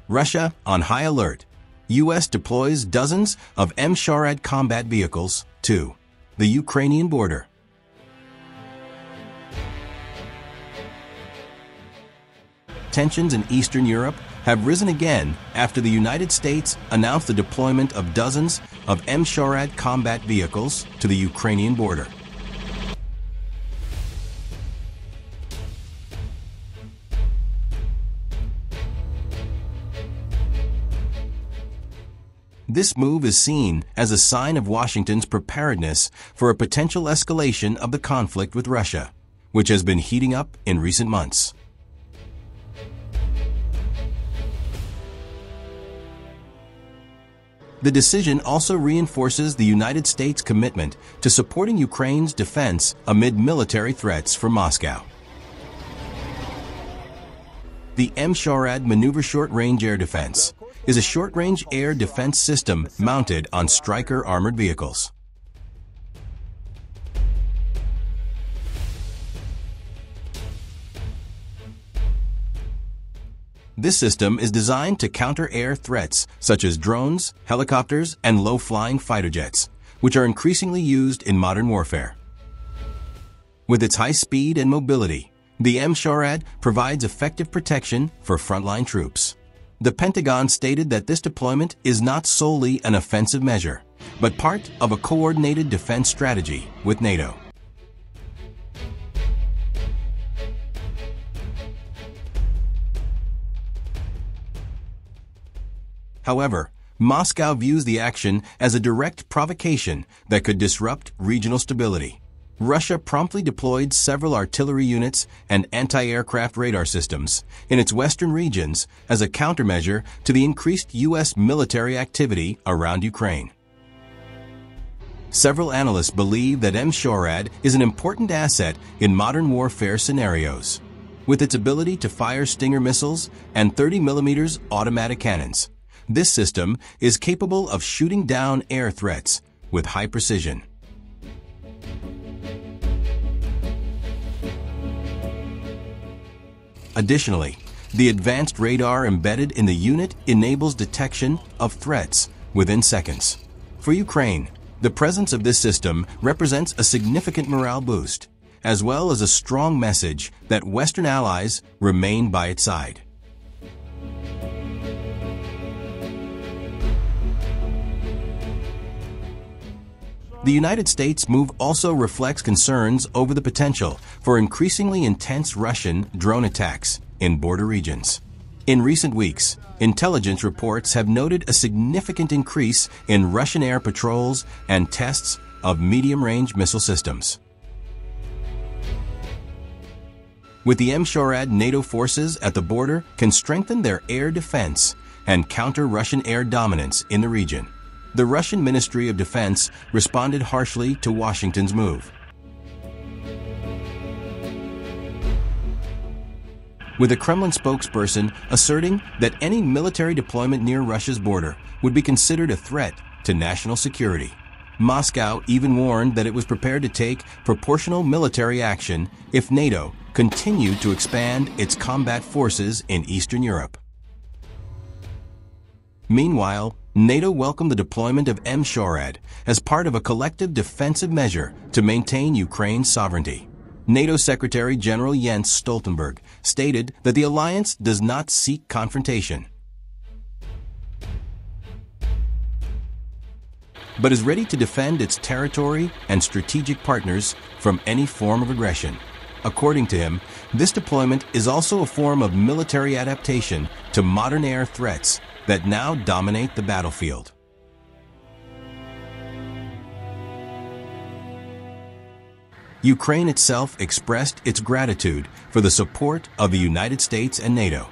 Russia on high alert. U.S. deploys dozens of m-shorad combat vehicles to the Ukrainian border. Tensions in Eastern Europe have risen again after the United States announced the deployment of dozens of m-shorad combat vehicles to the Ukrainian border. This move is seen as a sign of Washington's preparedness for a potential escalation of the conflict with Russia, which has been heating up in recent months. The decision also reinforces the United States' commitment to supporting Ukraine's defense amid military threats from Moscow. The m-shorad Maneuver Short-Range Air Defense is a short-range air defense system mounted on Stryker armored vehicles. This system is designed to counter air threats such as drones, helicopters, and low-flying fighter jets, which are increasingly used in modern warfare. With its high speed and mobility, the m-shorad provides effective protection for frontline troops. The Pentagon stated that this deployment is not solely an offensive measure, but part of a coordinated defense strategy with NATO. However, Moscow views the action as a direct provocation that could disrupt regional stability. Russia promptly deployed several artillery units and anti-aircraft radar systems in its western regions as a countermeasure to the increased U.S. military activity around Ukraine. Several analysts believe that m-shorad is an important asset in modern warfare scenarios, with its ability to fire Stinger missiles and 30mm automatic cannons. This system is capable of shooting down air threats with high precision. Additionally, the advanced radar embedded in the unit enables detection of threats within seconds. For Ukraine, the presence of this system represents a significant morale boost, as well as a strong message that Western allies remain by its side. The United States move also reflects concerns over the potential for increasingly intense Russian drone attacks in border regions. In recent weeks, intelligence reports have noted a significant increase in Russian air patrols and tests of medium-range missile systems. With the m-shorad, NATO forces at the border can strengthen their air defense and counter Russian air dominance in the region. The Russian Ministry of Defense responded harshly to Washington's move, with a Kremlin spokesperson asserting that any military deployment near Russia's border would be considered a threat to national security. Moscow even warned that it was prepared to take proportional military action if NATO continued to expand its combat forces in Eastern Europe. Meanwhile, NATO welcomed the deployment of m-shorad as part of a collective defensive measure to maintain Ukraine's sovereignty. NATO Secretary General Jens Stoltenberg stated that the alliance does not seek confrontation, but is ready to defend its territory and strategic partners from any form of aggression. According to him, this deployment is also a form of military adaptation to modern air threats that now dominate the battlefield. Ukraine itself expressed its gratitude for the support of the United States and NATO.